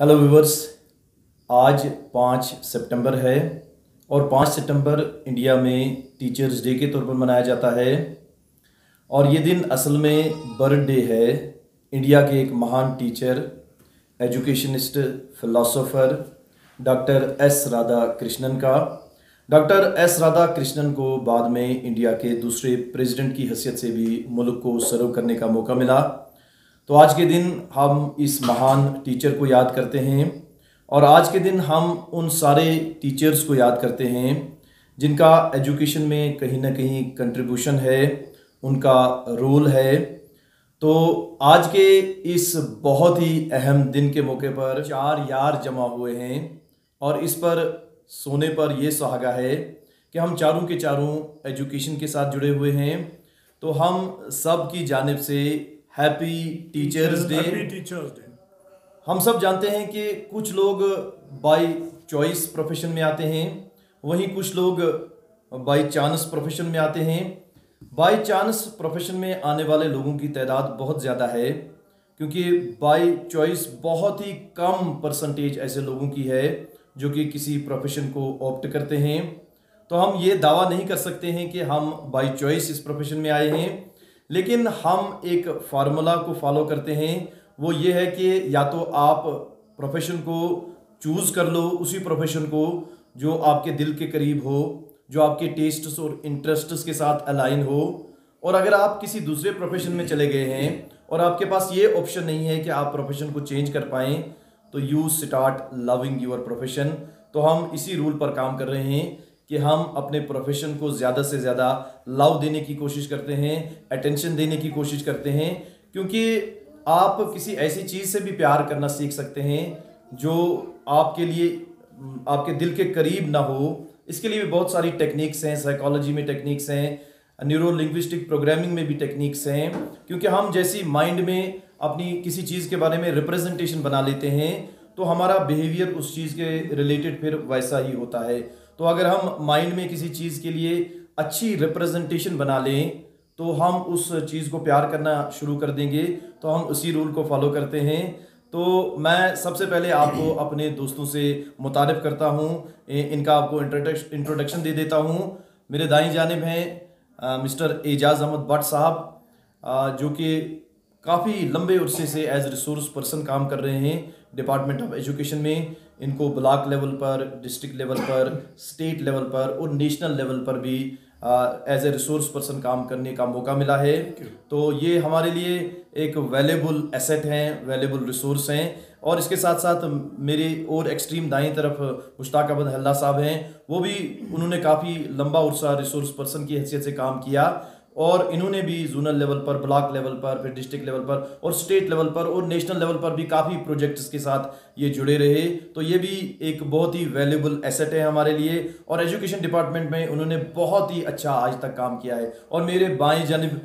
Hello viewers. आज 5 सितंबर है और 5 सितंबर इंडिया में टीचर्स डे के तौर पर मनाया जाता है। और ये दिन असल में बर्थडे है इंडिया के एक महान teacher, educationist, philosopher doctor S Radhakrishnan का। डॉक्टर एस राधाकृष्णन को बाद में इंडिया के दूसरे प्रेसिडेंट की हैसियत से भी मुल्क को सर्व करने का मौका मिला। तो आज के दिन हम इस महान टीचर को याद करते हैं और आज के दिन हम उन सारे टीचर्स को याद करते हैं जिनका एजुकेशन में कहीं ना कहीं कंट्रीब्यूशन है, उनका रोल है। तो आज के इस बहुत ही अहम दिन के मौके पर 4 यार जमा हुए हैं और इस पर सोने पर यह सुहागा है कि हम चारों के चारों एजुकेशन के साथ जुड़े हुए हैं। तो हम सब की जानिब से हैप्पी टीचर्स डे। हम सब जानते हैं कि कुछ लोग बाय चॉइस प्रोफेशन में आते हैं, वहीं कुछ लोग बाय चांस प्रोफेशन में आते हैं। बाय चांस प्रोफेशन में आने वाले लोगों की तादाद बहुत ज़्यादा है, क्योंकि बाय चॉइस बहुत ही कम परसेंटेज ऐसे लोगों की है जो कि किसी प्रोफेशन को ऑप्ट करते हैं। तो हम ये दावा नहीं कर सकते हैं कि हम बाय चॉइस इस प्रोफेशन में आए हैं, लेकिन हम एक फार्मूला को फॉलो करते हैं। वो ये है कि या तो आप प्रोफेशन को चूज़ कर लो, उसी प्रोफेशन को जो आपके दिल के करीब हो, जो आपके टेस्ट्स और इंटरेस्ट्स के साथ अलाइन हो। और अगर आप किसी दूसरे प्रोफेशन में चले गए हैं और आपके पास ये ऑप्शन नहीं है कि आप प्रोफेशन को चेंज कर पाएँ, तो you start loving your profession. तो हम इसी रूल पर काम कर रहे हैं कि हम अपने प्रोफेशन को ज़्यादा से ज़्यादा लव देने की कोशिश करते हैं, अटेंशन देने की कोशिश करते हैं, क्योंकि आप किसी ऐसी चीज़ से भी प्यार करना सीख सकते हैं जो आपके लिए आपके दिल के करीब ना हो। इसके लिए भी बहुत सारी टेक्निक्स हैं, साइकोलॉजी में टेक्निक्स हैं, न्यूरो लिंग्विस्टिक प्रोग्रामिंग में भी टेक्निक्स हैं। क्योंकि हम जैसी माइंड में अपनी किसी चीज़ के बारे में रिप्रेजेंटेशन बना लेते हैं तो हमारा बिहेवियर उस चीज़ के रिलेटेड फिर वैसा ही होता है। तो अगर हम माइंड में किसी चीज़ के लिए अच्छी रिप्रेजेंटेशन बना लें तो हम उस चीज़ को प्यार करना शुरू कर देंगे। तो हम उसी रूल को फॉलो करते हैं। तो मैं सबसे पहले आपको अपने दोस्तों से मुतारिफ़ करता हूँ, इनका आपको इंट्रोडक्शन दे देता हूँ। मेरे दाईं जानिब हैं मिस्टर एजाज़ अहमद भट्ट साहब, जो कि काफ़ी लंबे अरसे से एज रिसोर्स पर्सन काम कर रहे हैं डिपार्टमेंट ऑफ एजुकेशन में। इनको ब्लॉक लेवल पर, डिस्ट्रिक्ट लेवल पर, स्टेट लेवल पर और नेशनल लेवल पर भी एज ए रिसोर्स पर्सन काम करने का मौका मिला है। तो ये हमारे लिए एक वैल्यूबल एसेट हैं, वैल्यूबल रिसोर्स हैं। और इसके साथ साथ मेरे और एक्सट्रीम दाईं तरफ मुश्ताक अहमद हल्ला साहब हैं, वो भी उन्होंने काफ़ी लंबा उर्सा रिसोर्स पर्सन की हैसियत से काम किया और इन्होंने भी जोनल लेवल पर, ब्लॉक लेवल पर, फिर डिस्ट्रिक्ट लेवल पर और स्टेट लेवल पर और नेशनल लेवल पर भी काफ़ी प्रोजेक्ट्स के साथ ये जुड़े रहे। तो ये भी एक बहुत ही वैल्यूबल एसेट है हमारे लिए और एजुकेशन डिपार्टमेंट में उन्होंने बहुत ही अच्छा आज तक काम किया है। और मेरे बाएं जानिब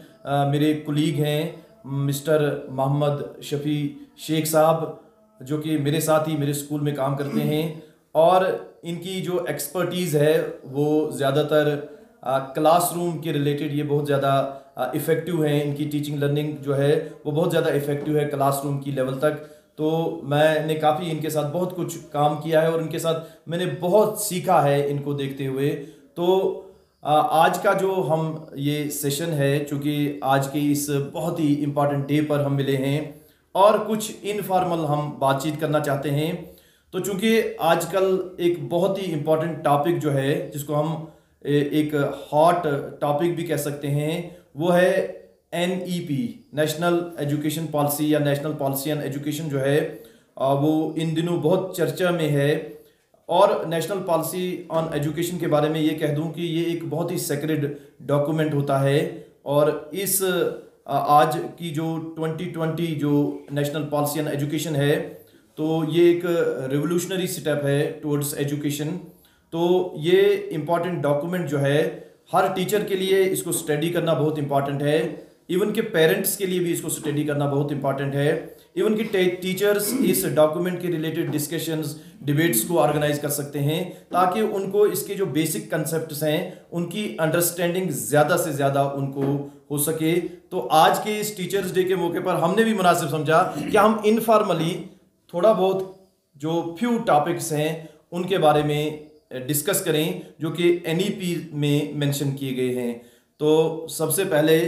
मेरे कुलीग हैं मिस्टर मोहम्मद शफी शेख साहब, जो कि मेरे साथ ही मेरे स्कूल में काम करते हैं और इनकी जो एक्सपर्टीज़ है वो ज़्यादातर क्लासरूम के रिलेटेड ये बहुत ज़्यादा इफ़ेक्टिव है। इनकी टीचिंग लर्निंग जो है वो बहुत ज़्यादा इफ़ेक्टिव है क्लासरूम की लेवल तक। तो मैंने काफ़ी इनके साथ बहुत कुछ काम किया है और इनके साथ मैंने बहुत सीखा है इनको देखते हुए। तो आज का जो हम ये सेशन है, चूँकि आज के इस बहुत ही इम्पॉर्टेंट डे पर हम मिले हैं और कुछ इनफॉर्मल हम बातचीत करना चाहते हैं। तो चूँकि आजकल एक बहुत ही इम्पॉर्टेंट टॉपिक जो है, जिसको हम एक हॉट टॉपिक भी कह सकते हैं, वो है NEP, नेशनल एजुकेशन पॉलिसी या नेशनल पॉलिसी ऑन एजुकेशन जो है वो इन दिनों बहुत चर्चा में है। और नेशनल पॉलिसी ऑन एजुकेशन के बारे में ये कह दूं कि ये एक बहुत ही सेक्रेड डॉक्यूमेंट होता है और इस आज की जो 2020 जो नेशनल पॉलिसी ऑन एजुकेशन है, तो ये एक रिवोल्यूशनरी स्टेप है टुवर्ड्स एजुकेशन। तो ये इम्पॉर्टेंट डॉक्यूमेंट जो है हर टीचर के लिए इसको स्टडी करना बहुत इंपॉर्टेंट है, इवन के पेरेंट्स के लिए भी इसको स्टडी करना बहुत इंपॉर्टेंट है। इवन कि टीचर्स इस डॉक्यूमेंट के रिलेटेड डिस्कशंस, डिबेट्स को ऑर्गेनाइज कर सकते हैं ताकि उनको इसके जो बेसिक कंसेप्ट्स हैं उनकी अंडरस्टैंडिंग ज़्यादा से ज़्यादा उनको हो सके। तो आज के इस टीचर्स डे के मौके पर हमने भी मुनासिब समझा कि हम इनफॉर्मली थोड़ा बहुत जो फ्यू टॉपिक्स हैं उनके बारे में डिस्कस करें जो कि NEP में मेंशन किए गए हैं। तो सबसे पहले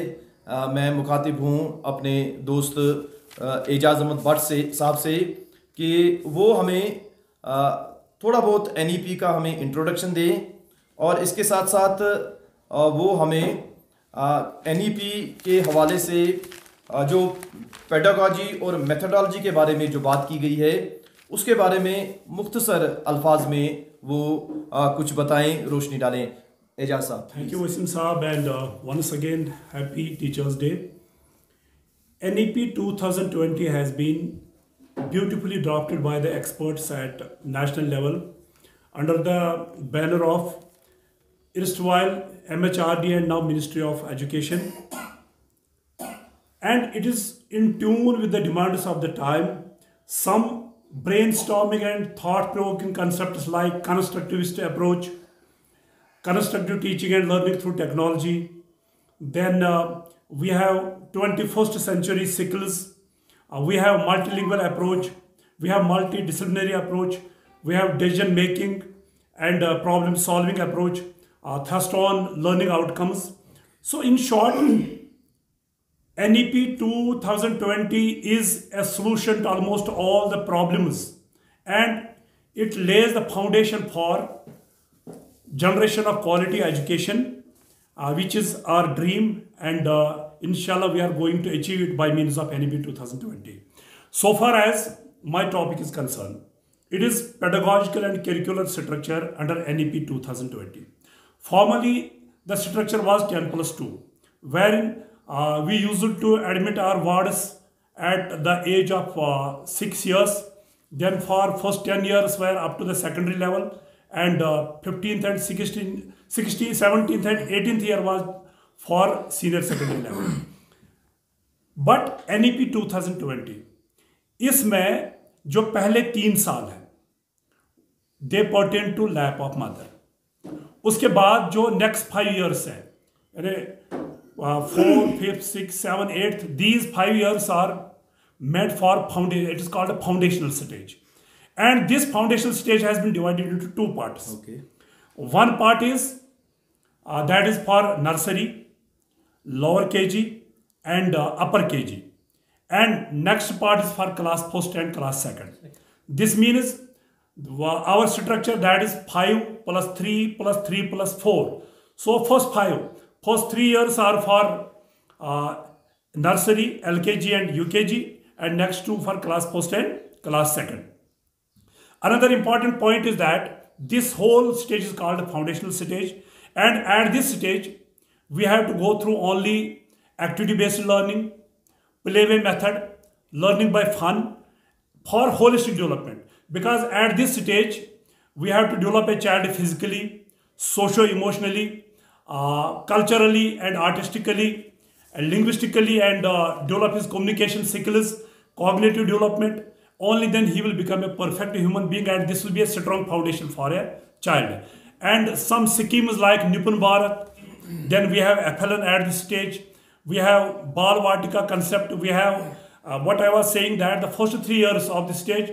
मैं मुखातिब हूँ अपने दोस्त एजाज अहमद भट्ट साहब से कि वो हमें थोड़ा बहुत NEP का हमें इंट्रोडक्शन दें और इसके साथ साथ वो हमें NEP के हवाले से जो पेडागॉजी और मेथोडोलॉजी के बारे में जो बात की गई है उसके बारे में मुख्तसर अल्फाज में वो कुछ बताएं, रोशनी डालें। एजाज साहब। Thank you Wasim sahab and once again happy teachers day. NEP 2020 has been beautifully drafted by the experts at national level under the banner of erstwhile MHRD and now Ministry of Education, and it is in tune with the demands of the time. Some brainstorming and thought-provoking concepts like constructivist approach, constructive teaching and learning through technology. Then we have 21st century skills. We have multilingual approach. We have multidisciplinary approach. We have decision making and problem solving approach. Thrust on learning outcomes. So in short, NEP 2020 is a solution to almost all the problems, and it lays the foundation for generation of quality education, which is our dream, and inshallah we are going to achieve it by means of NEP 2020. So far as my topic is concerned, it is pedagogical and curricular structure under NEP 2020. Formerly, the structure was 10+2, wherein we used to admit our wards at the age of 6 years. Then for first 10 years were up to the secondary level, and 15th and 16th, 17th and 18th year was for senior secondary level. But NEP 2020, इसमें जो पहले 3 साल हैं they pertain to lap of mother. उसके बाद जो next 5 years है, यानी 4th, 5th, 6th, 7th, 8th, these 5 years are meant for foundation. It is called a foundational stage, and this foundational stage has been divided into 2 parts. Okay. One part is that is for nursery, lower KG and upper KG, and next part is for class first and class second. This means our structure, that is 5 plus 3 plus 3 plus 4. So first 3 years are for nursery, LKG and UKG, and next 2 for class first and class second. Another important point is that this whole stage is called a foundational stage, and at this stage we have to go through only activity based learning, playway method, learning by fun for holistic development, because at this stage we have to develop a child physically, socio-emotionally, culturally and artistically, and linguistically, and develop his communication skills, cognitive development. Only then he will become a perfect human being, and this will be a strong foundation for a child. And some schemes like Nipun Bharat, then we have FLN at this stage, we have Bal Vatika concept, we have what I was saying, that the first 3 years of this stage,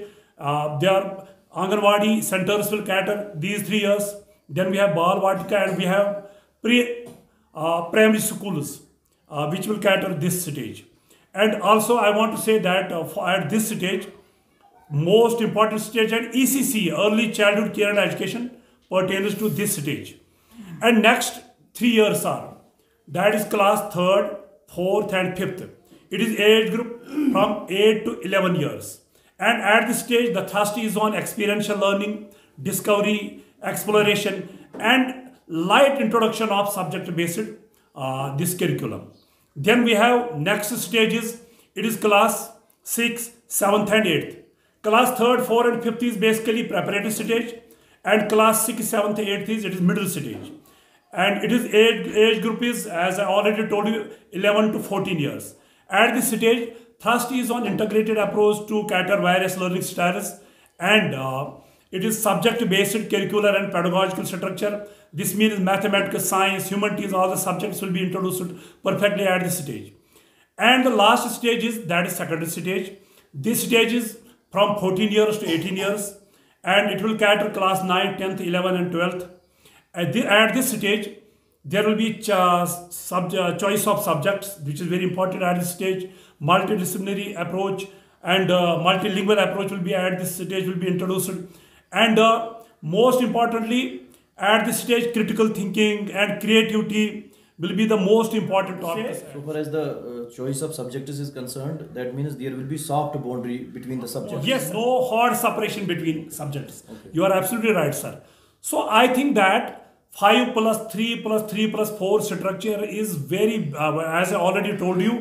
their Anganwadi centers will cater these 3 years. Then we have Bal Vatika, and we have primary schools which will cater this stage. And also I want to say that at this stage, most important stage, and ECC, early childhood care and education, pertains to this stage. And next 3 years are, that is class 3rd, 4th and 5th. It is age group from 8 to 11 years. And at this stage, the thrust is on experiential learning, discovery, exploration, and light introduction of subject-based this curriculum. Then we have next stages. It is class 6, 7th and 8th. Class 3rd, 4th and 5th is basically preparatory stage, and class 6th, 7th, 8th is middle stage. And it is age group is, as I already told you, 11 to 14 years. At this stage, thrust is on integrated approach to cater various learning styles, and it is subject-based curricular and pedagogical structure. This means mathematics, science, humanities, all the subjects will be introduced perfectly at this stage. And the last stage is, that is secondary stage. This stage is from 14 years to 18 years, and it will cater class 9, 10th, 11 and 12th. At this stage, there will be choice of subjects, which is very important at this stage. Multidisciplinary approach and multilingual approach will be at this stage will be introduced. And most importantly, at this stage, critical thinking and creativity will be the most important topics. So far as the choice of subjects is concerned, that means there will be soft boundary between the subjects. Yes, no hard separation between subjects. Okay. You are absolutely right, sir. So I think that 5 plus 3 plus 3 plus 4 structure is very, as I already told you,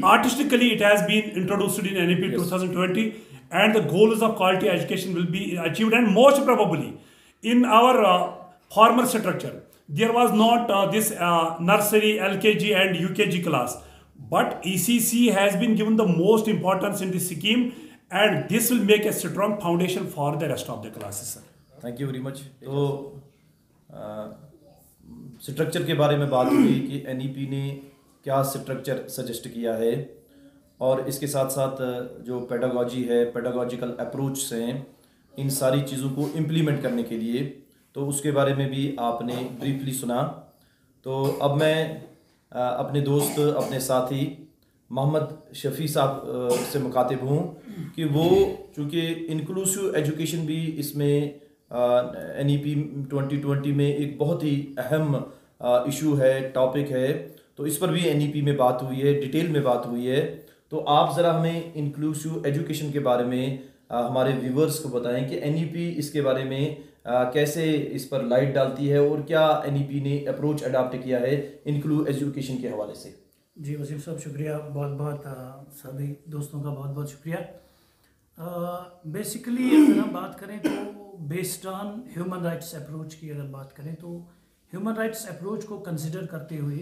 artistically it has been introduced in NEP 2020, and the goals of quality education will be achieved. And most probably in our former structure, there was not this nursery, LKG and UKG class. But ECC has been given the most importance in this scheme, and this will make a strong foundation for the rest of the classes, sir. Thank you very much. तो structure के बारे में बात हुई कि NEP ने क्या structure suggest किया है, और इसके साथ साथ जो पेडागॉजी है, पेडागॉजिकल अप्रोच हैं, इन सारी चीज़ों को इम्प्लीमेंट करने के लिए, तो उसके बारे में भी आपने ब्रीफली सुना। तो अब मैं अपने दोस्त, अपने साथी मोहम्मद शफ़ी साहब से मुखातिब हूँ कि वो चूँकि इंक्लूसिव एजुकेशन भी इसमें NEP 2020 में एक बहुत ही अहम इशू है, टॉपिक है, तो इस पर भी NEP में बात हुई है, डिटेल में बात हुई है। तो आप ज़रा हमें इंक्लूसिव एजुकेशन के बारे में हमारे व्यूवर्स को बताएं कि NEP इसके बारे में कैसे इस पर लाइट डालती है, और क्या NEP ने अप्रोच अडॉप्ट किया है इंक्लूसिव एजुकेशन के हवाले से। जी वसीम साहब, शुक्रिया, बहुत बहुत सभी दोस्तों का बहुत बहुत शुक्रिया। बेसिकली अगर हम बात करें तो based on human rights approach की अगर बात करें तो ह्यूमन राइट्स अप्रोच को कंसिडर करते हुए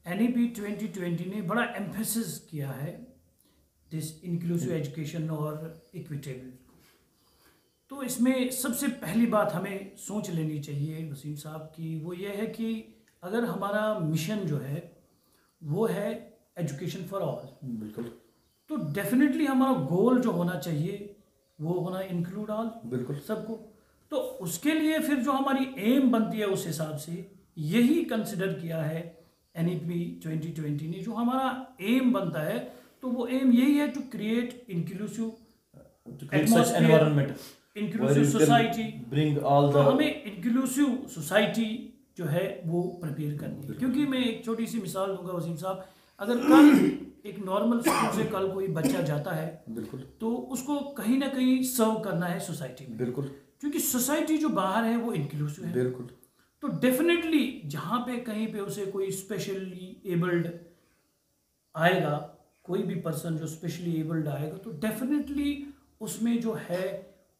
NEP 2020 ने बड़ा एम्फेसिस किया है दिस इंक्लूसिव एजुकेशन और इक्विटेबल। तो इसमें सबसे पहली बात हमें सोच लेनी चाहिए वसीम साहब की, वो ये है कि अगर हमारा मिशन जो है वो है एजुकेशन फॉर ऑल, बिल्कुल, तो डेफिनेटली हमारा गोल जो होना चाहिए वो होना इंक्लूड ऑल, बिल्कुल सबको। तो उसके लिए फिर जो हमारी एम बनती है उस हिसाब से यही कंसिडर किया है NEP 2020 ने। जो हमारा एम बनता है तो वो एम यही है to create inclusive environment, inclusive society, bring all the, हमें इंक्लूसिव सोसाइटी जो है वो प्रिपेयर करनी है। क्योंकि मैं एक छोटी सी मिसाल दूंगा वसीम साहब, अगर कल एक नॉर्मल स्कूल से कल कोई बच्चा जाता है, बिल्कुल, तो उसको कहीं ना कहीं सर्व करना है सोसाइटी में, बिल्कुल, क्योंकि सोसाइटी जो बाहर है वो इंक्लूसिव है, बिल्कुल। तो डेफिनेटली जहाँ पे कहीं पे उसे कोई स्पेशली एबल्ड आएगा, कोई भी पर्सन जो स्पेशली एबल्ड आएगा, तो डेफिनेटली उसमें जो है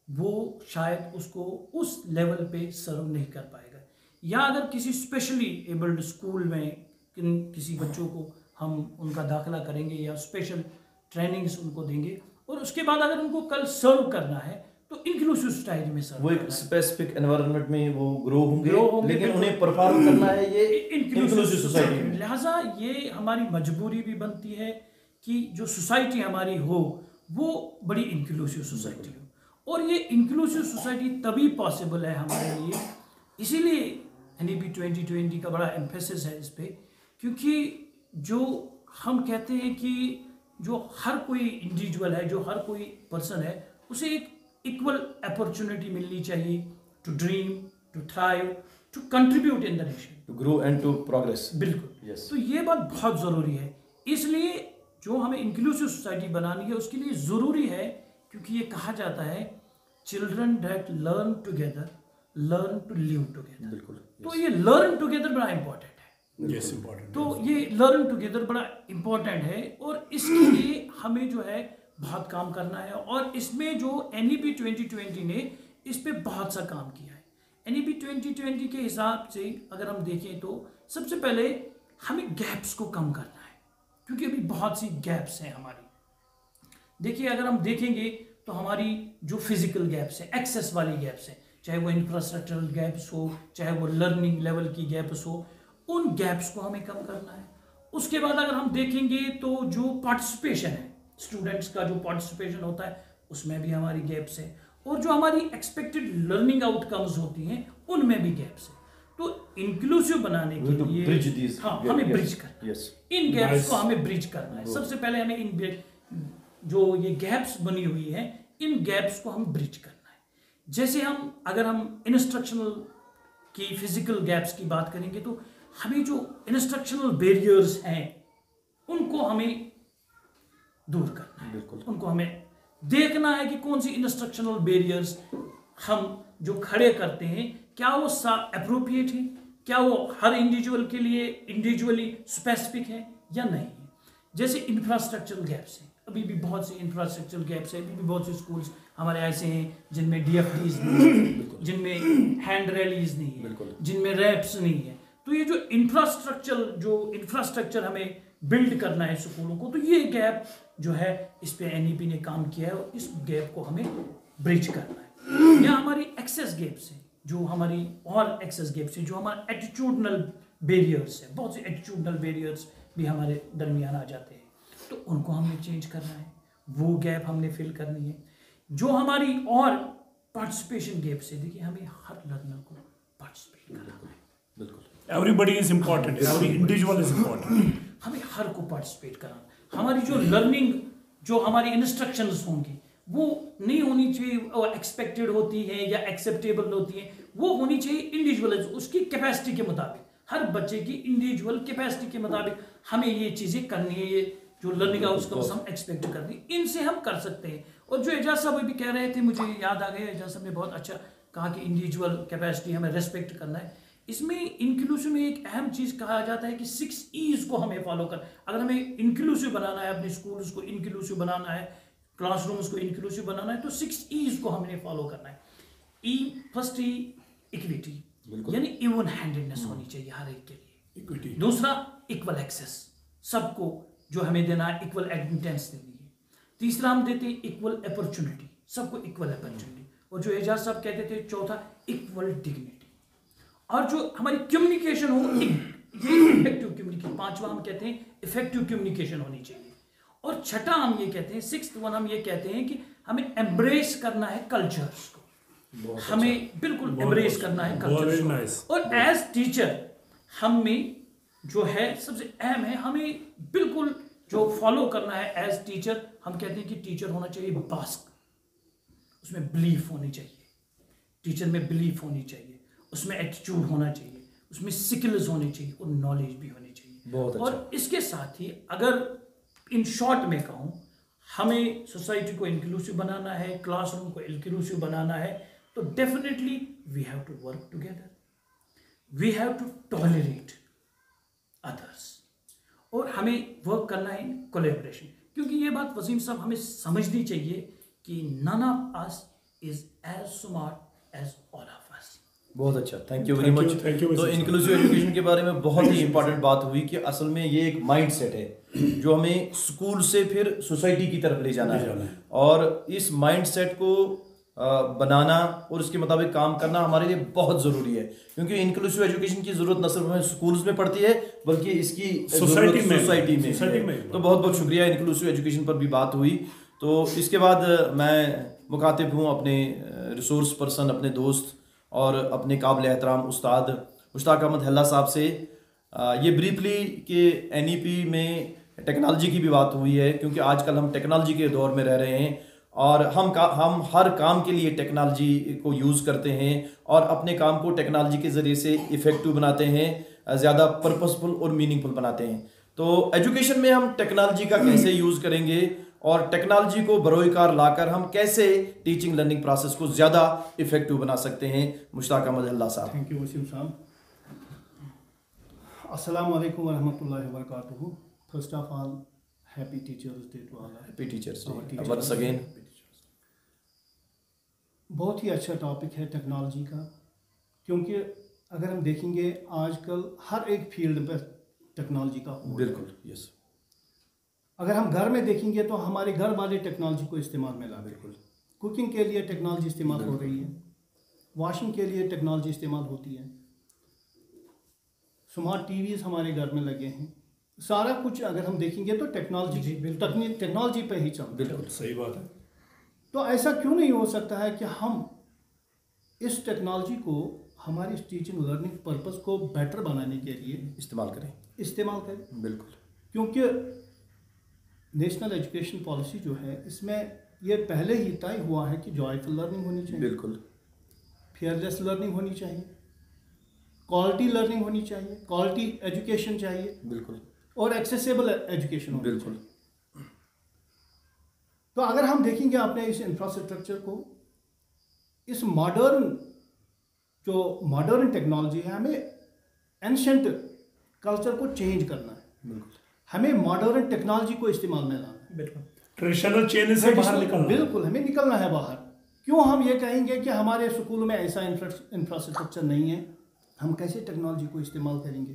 वो शायद उसको उस लेवल पे सर्व नहीं कर पाएगा। या अगर किसी स्पेशली एबल्ड स्कूल में किसी बच्चों को हम उनका दाखिला करेंगे या स्पेशल ट्रेनिंग्स उनको देंगे, और उसके बाद अगर उनको कल सर्व करना है तो इंक्लूसिव सोसाइटी में सर्व, वो एक स्पेसिफिक एनवायरनमेंट में वो ग्रो होंगे, लेकिन उन्हें परफॉर्म करना है ये इंक्लूसिव सोसाइटी में। लिहाजा ये हमारी मजबूरी भी बनती है कि जो सोसाइटी हमारी हो वो बड़ी इंक्लूसिव सोसाइटी हो, और ये इंक्लूसिव सोसाइटी तभी पॉसिबल है हमारे लिए। इसीलिए NEP 2020 का बड़ा एम्फेसिस है इस पे, क्योंकि जो हम कहते हैं कि जो हर कोई इंडिविजुअल है, जो हर कोई पर्सन है, उसे एक इक्वल अपॉर्चुनिटी मिलनी चाहिए to dream, to thrive, to contribute in the nation, to grow and to progress. बिल्कुल, yes. तो ये बात बहुत ज़रूरी है। इसलिए जो हमें इंक्लूसिव सोसाइटी बनानी है उसके लिए ज़रूरी है, क्योंकि ये कहा जाता है children that learn together learn to live together. बिल्कुल, तो ये लर्न टुगेदर बड़ा इंपॉर्टेंट है। Yes, important. तो ये लर्न टुगेदर बड़ा इम्पोर्टेंट है, और इसके लिए हमें जो है बहुत काम करना है, और इसमें जो NEP 2020 ने इस पे बहुत सा काम किया है। NEP 2020 के हिसाब से अगर हम देखें तो सबसे पहले हमें गैप्स को कम करना है, क्योंकि अभी बहुत सी गैप्स हैं हमारी। देखिए, अगर हम देखेंगे तो हमारी जो फिजिकल गैप्स हैं, एक्सेस वाली गैप्स हैं, चाहे वो इंफ्रास्ट्रक्चरल गैप्स हो, चाहे वो लर्निंग लेवल की गैप्स हो, उन गैप्स को हमें कम करना है। उसके बाद अगर हम देखेंगे तो जो पार्टिसिपेशन है, स्टूडेंट्स का जो पार्टिसिपेशन होता है उसमें भी हमारी गैप्स है, और जो हमारी एक्सपेक्टेड लर्निंग आउटकम्स होती हैं उनमें भी गैप्स है। तो इंक्लूसिव बनाने के लिए हमें ब्रिज करना है, इन गैप्स को हमें ब्रिज करना है। सबसे पहले हमें इन जो ये गैप्स बनी हुई है, इन गैप्स को हम ब्रिज करना है। जैसे अगर हम इंस्ट्रक्शनल की फिजिकल गैप्स की बात करेंगे तो हमें जो इंस्ट्रक्शनल बैरियर्स हैं उनको हमें दूर करना है, उनको हमें देखना है कि कौन सी इंस्ट्रक्शनल बैरियर्स हम जो खड़े करते हैं क्या वो अप्रोप्रिएट है, क्या वो हर इंडिविजुअल के लिए इंडिविजुअली स्पेसिफिक है या नहीं है। जैसे इंफ्रास्ट्रक्चरल गैप्स हैं, अभी भी बहुत से इंफ्रास्ट्रक्चरल गैप्स हैं, अभी भी बहुत से स्कूल्स हमारे ऐसे हैं जिनमें DFDs नहीं है, जिनमें हैंड रैलीज नहीं है, जिनमें रैप्स नहीं है। तो ये जो इंफ्रास्ट्रक्चर हमें बिल्ड करना है स्कूलों को, तो ये गैप जो है इस पे NEP ने काम किया है और इस गैप को हमें ब्रिज करना है। या हमारी एक्सेस गैप्स हैं, जो हमारी और एक्सेस गैप्स हैं, जो हमारे एटीट्यूडनल बैरियर्स हैं, बहुत से एटीट्यूडनल बैरियर्स भी हमारे दरमियान आ जाते हैं, तो उनको हमने चेंज करना है, वो गैप हमने फिल करनी है। जो हमारी और पार्टिसिपेशन गैप्स है, देखिए हमें हर लर्नर को पार्टिसिपेट कराना है, बिल्कुल everybody is important, every individual is important, हमें हर को पार्टिसिपेट कराना। हमारी जो लर्निंग, जो हमारी इंस्ट्रक्शंस होंगी वो नहीं होनी चाहिए वो एक्सपेक्टेड होती है या एक्सेप्टेबल होती है, वो होनी चाहिए इंडिविजुअल, उसकी कैपेसिटी के मुताबिक, हर बच्चे की इंडिविजुअल कैपेसिटी के मुताबिक हमें ये चीज़ें करनी है। ये जो लर्निंग आउटकम्स हम एक्सपेक्ट करते हैं, इनसे हम कर सकते हैं। और जो एजाज साहब भी कह रहे थे, मुझे याद आ गया, एजाज साहब ने बहुत अच्छा कहा कि इंडिविजुअल कैपेसिटी हमें रेस्पेक्ट करना है। इसमें इंक्लूसिव में एक अहम चीज़ कहा जाता है कि 6 E's को हमें फॉलो कर। अगर हमें इंक्लूसिव बनाना है, अपने स्कूल्स को इंक्लूसिव बनाना है, क्लासरूम्स को इंक्लूसिव बनाना है, तो 6 E's को हमने फॉलो करना है। फर्स्ट E इक्विटी, यानी इवन हैंडेडनेस होनी चाहिए हर एक के लिए। इक्विटी। दूसरा इक्वल एक्सेस, सबको जो हमें देना है इक्वल एडमिटेंस देनी है। तीसरा हम देते हैं इक्वल अपॉर्चुनिटी, सबको इक्वल अपॉर्चुनिटी। और जो एजाज साहब कहते थे चौथा इक्वल डिग्निटी। और जो हमारी कम्युनिकेशन हो, ये इफेक्टिव कम्युनिकेशन, पांचवा हम कहते हैं इफेक्टिव कम्युनिकेशन होनी चाहिए। और छठा हम ये कहते हैं, 6th वन हम ये कहते हैं कि हमें एम्ब्रेस करना है कल्चर्स को, हमें बिल्कुल एम्ब्रेस करना है कल्चर्स को। और एज टीचर हमें जो है सबसे अहम है, हमें बिल्कुल जो फॉलो करना है एज टीचर, हम कहते हैं कि टीचर होना चाहिए बास्क, उसमें बिलीफ होनी चाहिए, टीचर में बिलीफ होनी चाहिए, उसमें एटीट्यूड होना चाहिए, उसमें स्किल्स होनी चाहिए और नॉलेज भी होनी चाहिए। बहुत अच्छा। और इसके साथ ही अगर इन शॉर्ट में कहूँ, हमें सोसाइटी को इंक्लूसिव बनाना है, क्लासरूम को इंक्लूसिव बनाना है, तो definitely we have to work together, we have to tolerate others, और हमें वर्क करना है इन कोलैबोरेशन। क्योंकि ये बात वसीम साहब हमें समझनी चाहिए कि none of us is as smart as all of us. बहुत अच्छा, थैंक यू वेरी मच। तो इंक्लूसिव एजुकेशन के बारे में बहुत ही इंपॉर्टेंट बात हुई कि असल में ये एक माइंड सेट है जो हमें स्कूल से फिर सोसाइटी की तरफ ले जाना है, और इस माइंड सेट को बनाना और उसके मुताबिक काम करना हमारे लिए बहुत ज़रूरी है। क्योंकि इंक्लूसिव एजुकेशन की ज़रूरत न सिर्फ हमें स्कूल्स में पड़ती है बल्कि इसकी सोसाइटी में। तो बहुत बहुत शुक्रिया, इंक्लूसिव एजुकेशन पर भी बात हुई। तो इसके बाद मैं मुखातिब हूँ अपने रिसोर्स पर्सन, अपने दोस्त और अपने काबिल एहतराम उस्ताद मुश्ताक अहमद हल्ला साहब से। ये ब्रीफली कि NEP में टेक्नोलॉजी की भी बात हुई है, क्योंकि आजकल हम टेक्नोलॉजी के दौर में रह रहे हैं और हम हर काम के लिए टेक्नोलॉजी को यूज़ करते हैं और अपने काम को टेक्नोलॉजी के ज़रिए से इफ़ेक्टिव बनाते हैं, ज़्यादा पर्पसफुल और मीनिंगफुल बनाते हैं। तो एजुकेशन में हम टेक्नोलॉजी का कैसे यूज़ करेंगे और टेक्नोलॉजी को बरोकार लाकर हम कैसे टीचिंग लर्निंग प्रोसेस को ज़्यादा इफ़ेक्टिव बना सकते हैं, मुश्ताक अहमद हल्ला साहब। थैंक यू वसीम साहब। अस्सलाम वालेकुम वरहमतुल्लाहि वबरकातुहू। First of all happy teachers day to all. Happy teachers day once again. बहुत ही अच्छा टॉपिक है टेक्नोलॉजी का, क्योंकि अगर हम देखेंगे आजकल हर एक फील्ड पर टेक्नोलॉजी का हो। बिल्कुल, यस। अगर हम घर में देखेंगे तो हमारे घर वाले टेक्नोलॉजी को इस्तेमाल में ला, बिल्कुल कुकिंग के लिए टेक्नोलॉजी इस्तेमाल हो रही है, वॉशिंग के लिए टेक्नोलॉजी इस्तेमाल होती है, स्मार्ट टीवीज़ हमारे घर में लगे हैं। सारा कुछ अगर हम देखेंगे तो टेक्नोलॉजी पे ही चल। बिल्कुल सही बात है। तो ऐसा क्यों नहीं हो सकता है कि हम इस टेक्नोलॉजी को हमारी टीचिंग लर्निंग पर्पस को बेटर बनाने के लिए इस्तेमाल करें। बिल्कुल, क्योंकि नेशनल एजुकेशन पॉलिसी जो है इसमें ये पहले ही तय हुआ है कि जॉयफुल लर्निंग होनी चाहिए, बिल्कुल, फेयरलेस लर्निंग होनी चाहिए, क्वालिटी लर्निंग होनी चाहिए, क्वालिटी एजुकेशन चाहिए, बिल्कुल, और एक्सेसिबल एजुकेशन होनी बिल्कुल। चाहिए। तो अगर हम देखेंगे अपने इस इंफ्रास्ट्रक्चर को, इस मॉडर्न टेक्नोलॉजी है, हमें एंशंट कल्चर को चेंज करना है, बिल्कुल, हमें मॉडर्न टेक्नोलॉजी को इस्तेमाल में लाना है। बिल्कुल, ट्रेडिशनल चेन से बाहर निकलना। बिल्कुल, हमें निकलना है बाहर। क्यों हम ये कहेंगे कि हमारे स्कूलों में ऐसा इंफ्रास्ट्रक्चर नहीं है, हम कैसे टेक्नोलॉजी को इस्तेमाल करेंगे?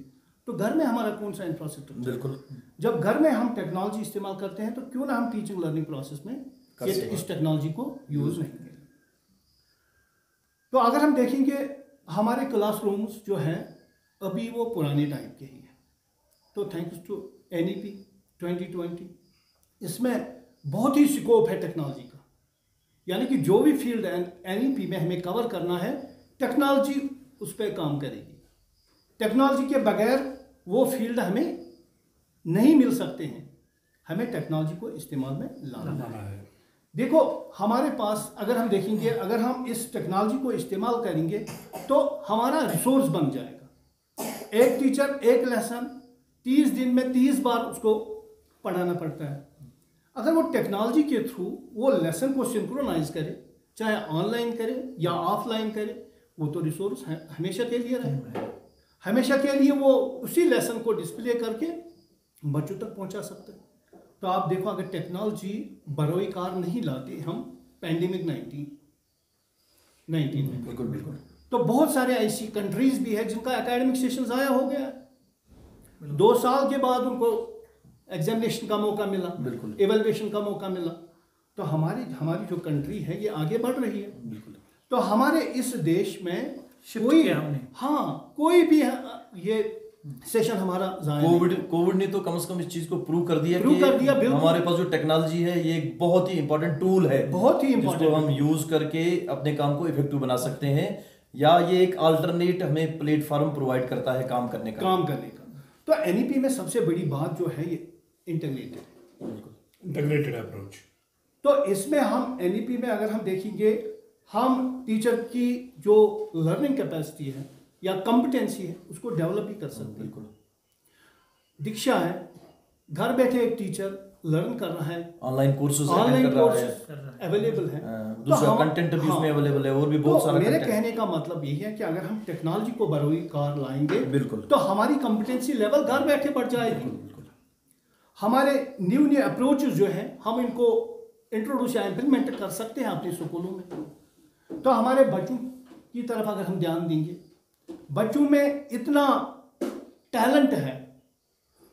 तो घर में हमारा कौन सा इंफ्रास्ट्रक्चर? बिल्कुल। जब घर में हम टेक्नोलॉजी इस्तेमाल करते हैं तो क्यों ना हम टीचिंग लर्निंग प्रोसेस में इस टेक्नोलॉजी को यूज नहीं करें? तो अगर हम देखेंगे हमारे क्लासरूम्स जो हैं अभी वो पुराने टाइप के ही हैं। तो थैंक्स टू NEP 2020 इसमें बहुत ही स्कोप है टेक्नोलॉजी का, यानी कि जो भी फील्ड NEP में हमें कवर करना है टेक्नोलॉजी उस पर काम करेगी। टेक्नोलॉजी के बगैर वो फील्ड हमें नहीं मिल सकते हैं, हमें टेक्नोलॉजी को इस्तेमाल में लाना है। देखो हमारे पास अगर हम देखेंगे, अगर हम इस टेक्नोलॉजी को इस्तेमाल करेंगे तो हमारा रिसोर्स बन जाएगा। एक टीचर एक लेसन 30 दिन में 30 बार उसको पढ़ाना पड़ता है। अगर वो टेक्नोलॉजी के थ्रू वो लेसन को सिंक्रोनाइज करे, चाहे ऑनलाइन करे या ऑफलाइन करे, वो तो रिसोर्स हमेशा के लिए रहे, हमेशा के लिए वो उसी लेसन को डिस्प्ले करके बच्चों तक पहुंचा सकते हैं। तो आप देखो अगर टेक्नोलॉजी बरोई कार नहीं लाते हम पैंडेमिक 19 में, बिल्कुल, बिल्कुल, तो बहुत सारे ऐसी कंट्रीज भी है जिनका एकेडमिक सेशन ज़ाया हो गया, 2 साल के बाद उनको एग्जामिनेशन का मौका मिला, बिल्कुल, एवेल्युएशन का मौका मिला। तो हमारी जो कंट्री है ये आगे बढ़ रही है। बिल्कुल। तो हमारे इस देश में हमने कोई भी ये सेशन हमारा कोविड ने तो कम से कम इस चीज को प्रूव कर दिया कि हमारे पास जो टेक्नोलॉजी है ये एक बहुत ही इंपॉर्टेंट टूल है, बहुत ही इंपॉर्टेंट, जिसको हम यूज करके अपने काम को इफेक्टिव बना सकते हैं, या ये एक अल्टरनेट हमें प्लेटफॉर्म प्रोवाइड करता है काम करने का। तो NEP में सबसे बड़ी बात जो है ये इंटीग्रेटेड अप्रोच। तो इसमें हम NEP में अगर हम देखेंगे, हम टीचर की जो लर्निंग कैपेसिटी है या कॉम्पिटेंसी है उसको डेवलप भी कर सकते हैं। बिल्कुल, दीक्षा है, घर बैठे एक टीचर लर्न कर रहा है, ऑनलाइन कोर्सेज अवेलेबल है, दूसरा कंटेंट भी उसमें अवेलेबल है, और भी बहुत सारा। मेरे कहने का मतलब यही है कि अगर हम टेक्नोलॉजी को बरोई कार लाएंगे, बिल्कुल, तो हमारी कॉम्पिटेंसी लेवल घर बैठे बढ़ जाएगी। हमारे न्यू अप्रोचेस जो है हम इनको इंट्रोड्यूस या इम्प्लीमेंट कर सकते हैं अपने स्कूलों में। तो हमारे बच्चों की तरफ अगर हम ध्यान देंगे, बच्चों में इतना टैलेंट है,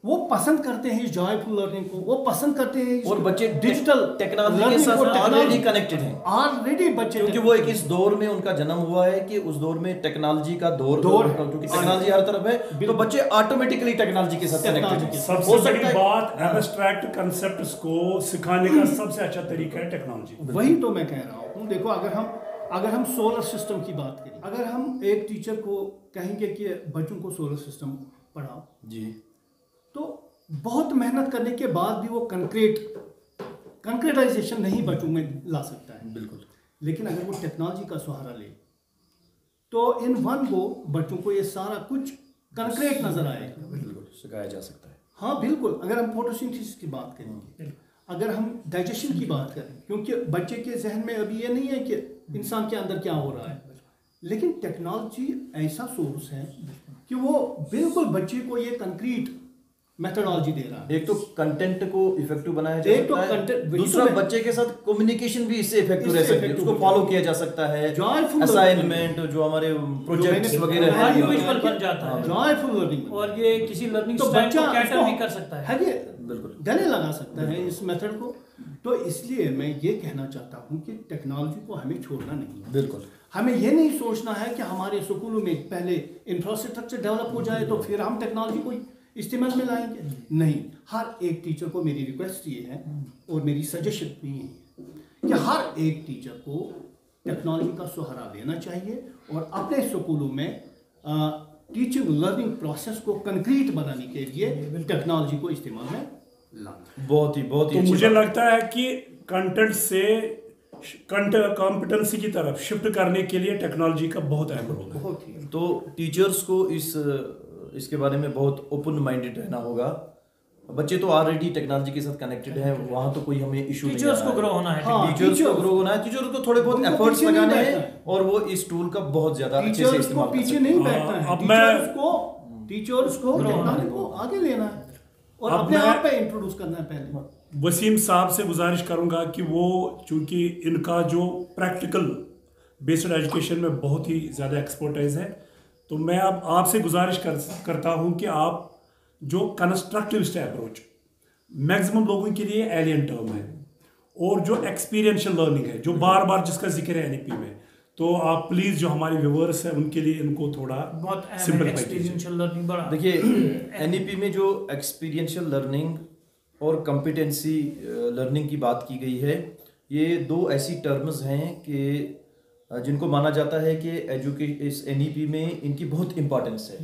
वो पसंद करते हैं इस जॉयफुल लर्निंग को, वो पसंद करते हैं, और बच्चे डिजिटल टेक्नोलॉजी के साथ ऑलरेडी कनेक्टेड हैं, ऑलरेडी बच्चे, क्योंकि वो एक इस दौर में उनका जन्म हुआ है कि उस दौर में टेक्नोलॉजी का दौर क्योंकि टेक्नोलॉजी हर तरफ है, तो बच्चे ऑटोमेटिकली टेक्नोलॉजी के साथ कनेक्टेड हैं। सबसे बड़ी बात एब्स्ट्रैक्ट कांसेप्ट्स को सिखाने का सबसे अच्छा तरीका है टेक्नोलॉजी। वही तो मैं कह रहा हूँ। देखो अगर हम सोलर सिस्टम की बात करें, अगर हम एक टीचर को कहेंगे कि बच्चों को सोलर सिस्टम पढ़ाओ जी, तो बहुत मेहनत करने के बाद भी वो कंक्रीटाइजेशन नहीं बच्चों में ला सकता है। बिल्कुल, लेकिन अगर वो टेक्नोलॉजी का सहारा ले तो इन वन को बच्चों को ये सारा कुछ कंक्रीट नजर आएगा, बिल्कुल सिखाया जा सकता है। हाँ बिल्कुल। अगर हम फोटोसिंथेसिस की बात करेंगे, अगर हम डाइजेशन की बात करें, क्योंकि बच्चे के जहन में अभी ये नहीं है कि इंसान के अंदर क्या हो रहा है, लेकिन टेक्नोलॉजी ऐसा सोर्स है कि वो बिल्कुल बच्चे को ये कंक्रीट मेथोडोलॉजी दे रहा है। एक तो कंटेंट को इफेक्टिव बनाया जा सकता है, दूसरा बच्चे के साथ कम्युनिकेशन भी इससे इफेक्टिव रह सकती है, उसको फॉलो किया जा सकता है, असाइनमेंट जो हमारे प्रोजेक्ट्स वगैरह है बन जाता है, जॉयफुल लर्निंग, और ये किसी लर्निंग तो स्टाइल बच्चा को कैटर भी कर सकता है, बिल्कुल गले लगा सकता है इस मेथड को। तो इसलिए मैं ये कहना चाहता हूँ कि टेक्नोलॉजी को हमें छोड़ना नहीं है। बिल्कुल, हमें ये नहीं सोचना है कि हमारे स्कूलों में पहले इंफ्रास्ट्रक्चर डेवलप हो जाए तो फिर हम टेक्नोलॉजी को इस्तेमाल में लाएंगे। नहीं, हर एक टीचर को मेरी रिक्वेस्ट ये है और मेरी सजेशन भी है कि हर एक टीचर को टेक्नोलॉजी का सहारा लेना चाहिए और अपने स्कूलों में टीचिंग लर्निंग प्रोसेस को कंक्रीट बनाने के लिए टेक्नोलॉजी को इस्तेमाल में लाना। बहुत ही तो मुझे लगता है कि कंटेंट से कॉम्पिटेंसी की तरफ शिफ्ट करने के लिए टेक्नोलॉजी का बहुत अहम रोल है। बहुत ही तो टीचर्स को इसके बारे में बहुत ओपन माइंडेड रहना होगा। बच्चे तो ऑलरेडी टेक्नोलॉजी के साथ कनेक्टेड हैं, वहाँ तो कोई हमें इशू नहीं टीचर्स को ग्रो होना है। हाँ, टीचर्स को ग्रो होना है, टीचर्स को थोड़े बहुत उनको एफर्ट्स पीछे नहीं लगाने बैठना हैं है। और वो इस टूल का बहुत ज्यादा अच्छे से टीचर्स को इस्तेमाल कर पीछे सकते नहीं हैं। बैठना है, अब मैं- टीचर्स को टेक्नोलॉजी को आगे लेना है और अब अपने मैं- आप पे इंट्रोड्यूस करना है पहले। वसीम साहब से गुजारिश करूंगा कि वो, चूंकि इनका जो प्रैक्टिकल बेस्ड एजुकेशन में बहुत ही ज़्यादा एक्सपर्टाइज है, तो मैं अब आपसे गुजारिश करता हूं कि आप जो कंस्ट्रक्टिविस्ट अप्रोच मैक्सिमम लोगों के लिए एलियन टर्म है, और जो एक्सपीरियंशियल लर्निंग है, जो बार बार जिसका जिक्र है एनईपी में, तो आप प्लीज़ जो हमारे व्यूअर्स हैं उनके लिए इनको थोड़ा बहुत अहम है सिंपल एक्सपीरियंशियल लर्निंग बड़ा। देखिए, एनईपी में जो एक्सपीरियंशियल लर्निंग और कॉम्पिटेंसी लर्निंग की बात की गई है, ये दो ऐसी टर्म्स हैं कि जिनको माना जाता है कि इस एनईपी में इनकी बहुत इम्पोर्टेंस है,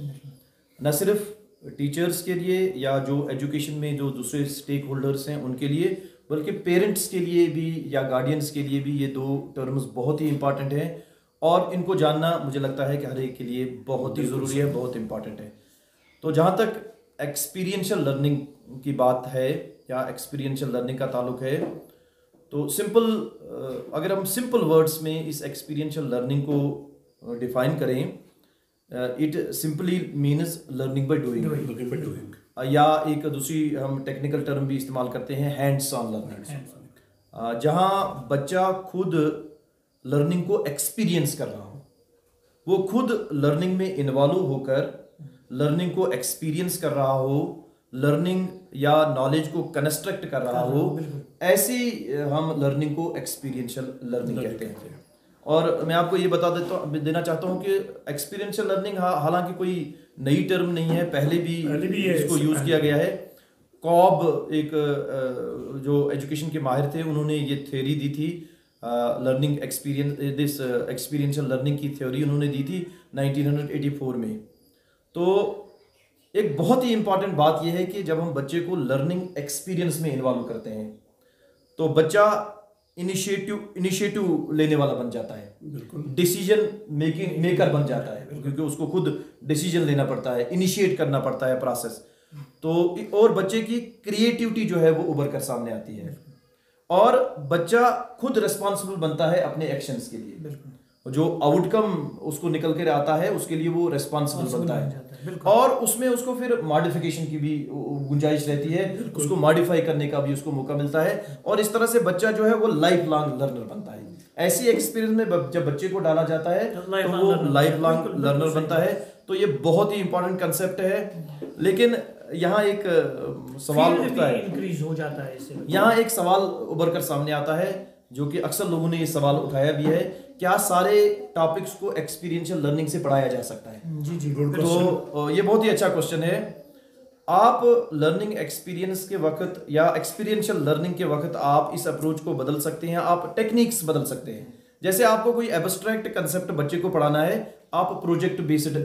न सिर्फ टीचर्स के लिए या जो एजुकेशन में जो दूसरे स्टेक होल्डर्स हैं उनके लिए, बल्कि पेरेंट्स के लिए भी या गार्डियंस के लिए भी ये दो टर्म्स बहुत ही इंपॉर्टेंट हैं और इनको जानना मुझे लगता है कि हर एक के लिए बहुत ही ज़रूरी है, बहुत इंपॉर्टेंट है। तो जहाँ तक एक्सपीरियंशियल लर्निंग की बात है या एक्सपीरियंशियल लर्निंग का ताल्लुक है, तो अगर हम सिंपल वर्ड्स में इस एक्सपीरियंशियल लर्निंग को डिफाइन करें, it simply means learning by doing, या एक दूसरी हम टेक्निकल टर्म भी इस्तेमाल करते हैं, हैंड्स ऑन लर्निंग, जहाँ बच्चा खुद लर्निंग को एक्सपीरियंस कर रहा हो, वो खुद लर्निंग में इन्वॉल्व होकर लर्निंग को एक्सपीरियंस कर रहा हो, लर्निंग या नॉलेज को कंस्ट्रक्ट कर रहा हो, ऐसी हम लर्निंग को एक्सपीरियंशियल लर्निंग कहते हैं। और मैं आपको ये देना चाहता हूँ कि एक्सपीरियंशियल लर्निंग हालांकि कोई नई टर्म नहीं है, पहले भी इसको यूज़ किया गया है। कॉब एक जो एजुकेशन के माहिर थे, उन्होंने ये थ्योरी दी थी, लर्निंग एक्सपीरियंशियल लर्निंग की थ्योरी उन्होंने दी थी 1984 में। तो एक बहुत ही इंपॉर्टेंट बात यह है कि जब हम बच्चे को लर्निंग एक्सपीरियंस में इन्वॉल्व करते हैं तो बच्चा इनिशिएटिव लेने वाला बन जाता है, डिसीजन मेकर बन जाता है, क्योंकि उसको खुद डिसीजन लेना पड़ता है, इनिशिएट करना पड़ता है प्रोसेस। तो और बच्चे की क्रिएटिविटी जो है वो उभर कर सामने आती है और बच्चा खुद रिस्पॉन्सिबल बनता है अपने एक्शंस के लिए। जो आउटकम उसको निकल कर आता है उसके लिए वो रिस्पॉन्सिबल बनता है और उसमें उसको फिर मॉडिफिकेशन की भी गुंजाइश रहती है, उसको मॉडिफाई करने का भी उसको मौका मिलता है और इस तरह से बच्चा जो है वो लाइफ लॉन्ग लर्नर बनता है। ऐसी एक्सपीरियंस में जब बच्चे को डाला जाता है तो वो लाइफ लॉन्ग लर्नर बनता है। तो ये बहुत ही इंपॉर्टेंट कंसेप्ट है। लेकिन यहाँ एक सवाल उठता है, इंक्रीज हो जाता है इससे। यहाँ एक सवाल उभर कर सामने आता है जो कि अक्सर लोगों ने ये सवाल उठाया भी है, क्या सारे टॉपिक्स को एक्सपीरियंशियल लर्निंग से पढ़ाया जा सकता है? जी जी, तो ये बहुत ही अच्छा क्वेश्चन है। आप लर्निंग एक्सपीरियंस के वक्त या एक्सपीरियंशियल लर्निंग के वक्त आप इस अप्रोच को बदल सकते हैं, आप टेक्निक्स बदल सकते हैं। जैसे आपको कोई एब्स्ट्रैक्ट कंसेप्ट बच्चे को पढ़ाना है, आप प्रोजेक्ट बेस्ड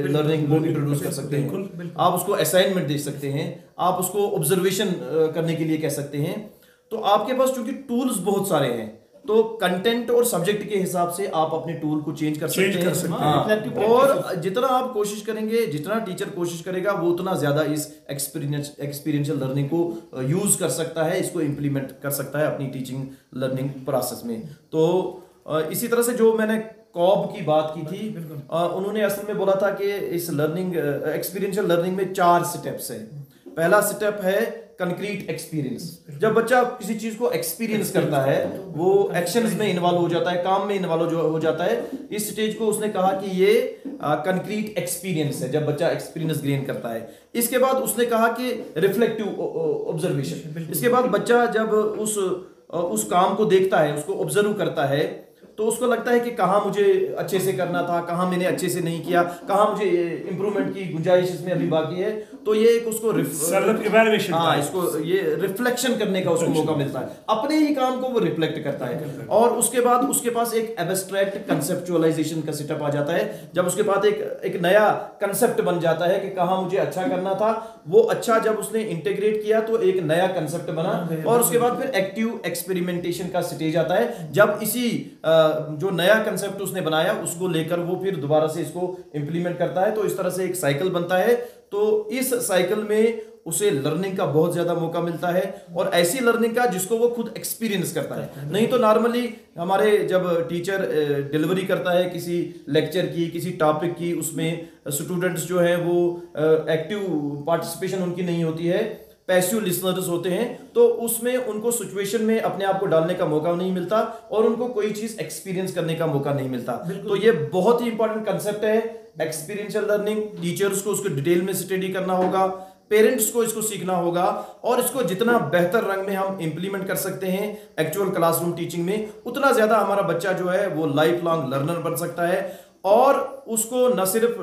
लर्निंग को इंट्रोड्यूस कर सकते हैं, आप उसको असाइनमेंट दे सकते हैं, आप उसको ऑब्जर्वेशन करने के लिए कह सकते हैं। तो आपके पास चूंकि टूल्स बहुत सारे हैं तो कंटेंट और सब्जेक्ट के हिसाब से आप अपने टूल को चेंज कर सकते हैं। हाँ, और जितना आप कोशिश करेंगे, जितना टीचर कोशिश करेगा वो उतना ज्यादा इस एक्सपीरियंशियल लर्निंग को यूज कर सकता है, इसको इम्प्लीमेंट कर सकता है अपनी टीचिंग लर्निंग प्रोसेस में। तो इसी तरह से जो मैंने कॉब की बात की थी, उन्होंने असल में बोला था कि इस लर्निंग एक्सपीरियंशियल लर्निंग में 4 स्टेप्स है। पहला स्टेप है कंक्रीट एक्सपीरियंस। जब बच्चा किसी चीज को एक्सपीरियंस करता है, वो एक्शंस में इन्वॉल्व हो जाता है, काम में इन्वॉल्व हो जाता है, इस स्टेज को उसने कहा कि ये कंक्रीट एक्सपीरियंस है, जब बच्चा एक्सपीरियंस गेन करता है। इसके बाद उसने कहा कि रिफ्लेक्टिव ऑब्जर्वेशन। इसके बाद बच्चा जब उस काम को देखता है, उसको ऑब्जर्व करता है, तो उसको लगता है कि कहाँ मुझे अच्छे से करना था, कहाँ मैंने अच्छे से नहीं किया, कहाँ मुझे इम्प्रूवमेंट की गुंजाइश इसमें अभी बाकी है। तो ये एक उसको सेल्फ इवैल्यूएशन, हाँ, इसको ये रिफ्लेक्शन करने का उसको मौका मिलता है, अपने ही काम को वो रिफ्लेक्ट करता है। और उसके बाद उसके पास एक एब्स्ट्रैक्ट कंसेप्चुअलाइजेशन का सेटअप आ जाता है। जब उसके पास एक नया कंसेप्ट बन जाता है कि कहाँ मुझे अच्छा करना था, वो अच्छा जब उसने इंटीग्रेट किया तो एक नया कंसेप्ट बना। और उसके बाद फिर एक्टिव एक्सपेरिमेंटेशन का स्टेज आता है, जब इसी जो नया कंसेप्ट उसने बनाया उसको लेकर वो फिर दोबारा से इसको इंप्लीमेंट करता है। तो इस तरह से एक साइकिल बनता है। तो इस साइकिल में उसे लर्निंग का बहुत ज्यादा मौका मिलता है, और ऐसी लर्निंग का जिसको वो खुद एक्सपीरियंस करता है। नहीं तो नॉर्मली हमारे जब टीचर डिलीवरी करता है किसी लेक्चर की, किसी टॉपिक की, उसमें स्टूडेंट्स जो है वो एक्टिव पार्टिसिपेशन उनकी नहीं होती है, पैसिव लिसनर्स होते हैं। तो उसमें उनको सिचुएशन में अपने आप को डालने का मौका नहीं मिलता और उनको कोई चीज एक्सपीरियंस करने का मौका नहीं मिलता। तो ये बहुत ही इंपॉर्टेंट कंसेप्ट है एक्सपीरियंशियल लर्निंग। टीचर्स को उसको डिटेल में स्टडी करना होगा, पेरेंट्स को इसको सीखना होगा, और इसको जितना बेहतर रंग में हम इंप्लीमेंट कर सकते हैं एक्चुअल क्लासरूम टीचिंग में, उतना ज्यादा हमारा बच्चा जो है वो लाइफ लॉन्ग लर्नर बन सकता है। और उसको न सिर्फ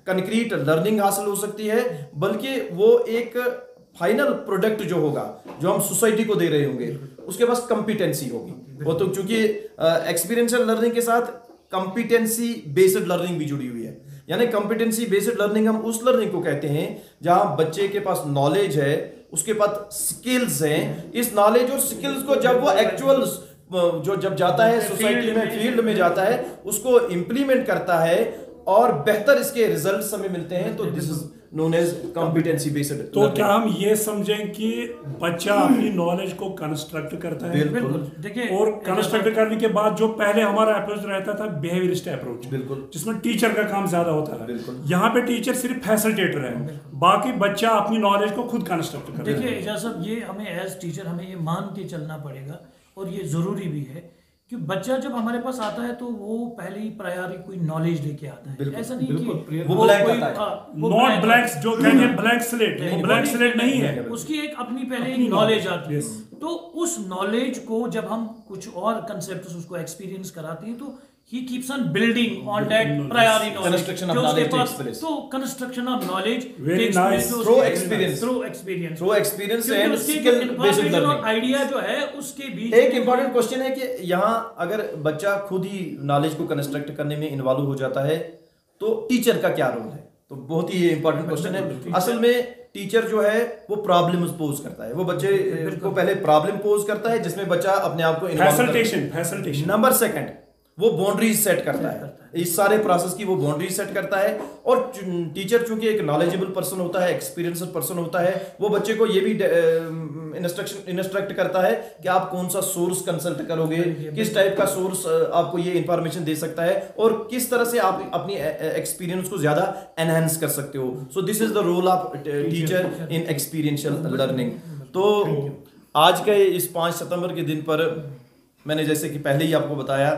कंक्रीट लर्निंग हासिल हो सकती है, बल्कि वो एक फाइनल प्रोडक्ट जो होगा, जो हम सोसाइटी को दे रहे होंगे, उसके पास कंपिटेंसी होगी। वो तो चूंकि एक्सपीरियंशियल लर्निंग के साथ कंपिटेंसी बेस्ड लर्निंग भी जुड़ी हुई है। यानी कंपिटेंसी बेस्ड लर्निंग हम उस लर्निंग को कहते हैं जहां बच्चे के पास नॉलेज है, उसके पास स्किल्स हैं। इस नॉलेज और स्किल्स को जब वो एक्चुअल जो जब जाता है सोसाइटी में, फील्ड में जाता है, उसको इंप्लीमेंट करता है और बेहतर इसके रिजल्ट्स हमें मिलते हैं, तो this is known as competency based. तो क्या हम ये समझें कि बच्चा अपनी नॉलेज को कंस्ट्रक्ट करता है? बिल्कुल। देखिए, और कंस्ट्रक्ट करने के बाद जो पहले हमारा अप्रोच रहता था बिहेवियरिस्ट अप्रोच, बिल्कुल, जिसमें टीचर का काम ज्यादा होता है, बिल्कुल, यहाँ पे टीचर सिर्फ फैसिलिटेटर है, बाकी बच्चा अपनी नॉलेज को खुद कंस्ट्रक्ट करता है। देखिए एजाज साहब, ये हमें एज टीचर हमें ये मान के चलना पड़ेगा, और ये जरूरी भी है कि बच्चा जब हमारे पास आता है तो वो पहले ही प्रायरी कोई नॉलेज लेके आता है। ऐसा नहीं कि वो ब्लैंक आता है, नॉट ब्लैंक्स, जो कहते हैं ब्लैंक स्लेट, वो ब्लैंक स्लेट नहीं है, उसकी एक अपनी पहले ही नॉलेज आती है। तो उस नॉलेज को जब हम कुछ और कंसेप्ट्स उसको एक्सपीरियंस कराते हैं तो he keeps on building on that priori knowledge. Construction of knowledge takes place. So construction of knowledge Very takes nice. place Through experience. through experience. Through experience क्योंकि and उसकी skill जो based information और learning. Idea जो है उसके बीच एक important question है कि यहाँ अगर बच्चा खुद ही नॉलेज को कंस्ट्रक्ट करने में इन्वॉल्व हो जाता है तो टीचर का क्या रोल है? तो बहुत ही इंपॉर्टेंट क्वेश्चन है। असल में टीचर जो है वो प्रॉब्लम पोज करता है, वो बच्चे को पहले प्रॉब्लम पोज करता है जिसमें बच्चा अपने आप को फैसिलिटेशन। नंबर सेकंड, वो बाउंड्रीज सेट करता है, इस सारे प्रोसेस की वो बाउंड्रीज सेट करता है। और टीचर चूंकि एक नॉलेजेबल पर्सन होता है, एक्सपीरियंस्ड पर्सन होता है, वो बच्चे को ये भी इंस्ट्रक्ट करता है कि आप कौन सा सोर्स कंसल्ट करोगे, किस टाइप का सोर्स आपको ये इंफॉर्मेशन दे सकता है, और किस तरह से आप अपनी एक्सपीरियंस को ज्यादा एनहांस कर सकते हो। So this is the role of teacher in experiential learning. तो आज के इस 5 सितंबर के दिन पर मैंने जैसे कि पहले ही आपको बताया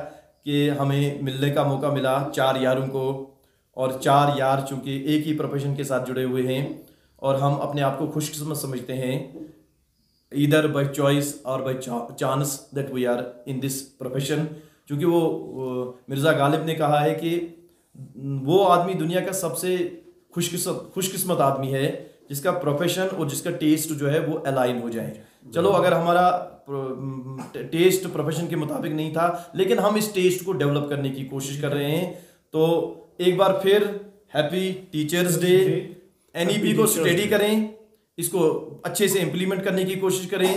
कि हमें मिलने का मौका मिला 4 यारों को, और 4 यार चूंकि एक ही प्रोफेशन के साथ जुड़े हुए हैं और हम अपने आप को खुशकिस्मत समझते हैं, either by choice or by chance that we are in this profession. क्योंकि वो मिर्ज़ा गालिब ने कहा है कि वो आदमी दुनिया का सबसे खुशकिस्मत आदमी है जिसका प्रोफेशन और जिसका टेस्ट जो है वो अलाइन हो जाए। चलो अगर हमारा टेस्ट प्रोफेशन के मुताबिक नहीं था, लेकिन हम इस टेस्ट को डेवलप करने की कोशिश कर रहे हैं। तो एक बार फिर हैप्पी टीचर्स डे। एनईपी को स्टडी करें, इसको अच्छे से इंप्लीमेंट करने की कोशिश करें,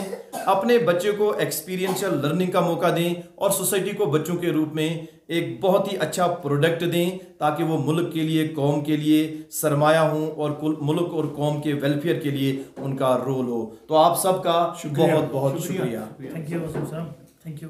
अपने बच्चे को एक्सपीरियंशियल लर्निंग का मौका दें और सोसाइटी को बच्चों के रूप में एक बहुत ही अच्छा प्रोडक्ट दें ताकि वो मुल्क के लिए, कौम के लिए सरमाया हो और मुल्क और कौम के वेलफेयर के लिए उनका रोल हो। तो आप सबका बहुत बहुत शुक्रिया। Thank you.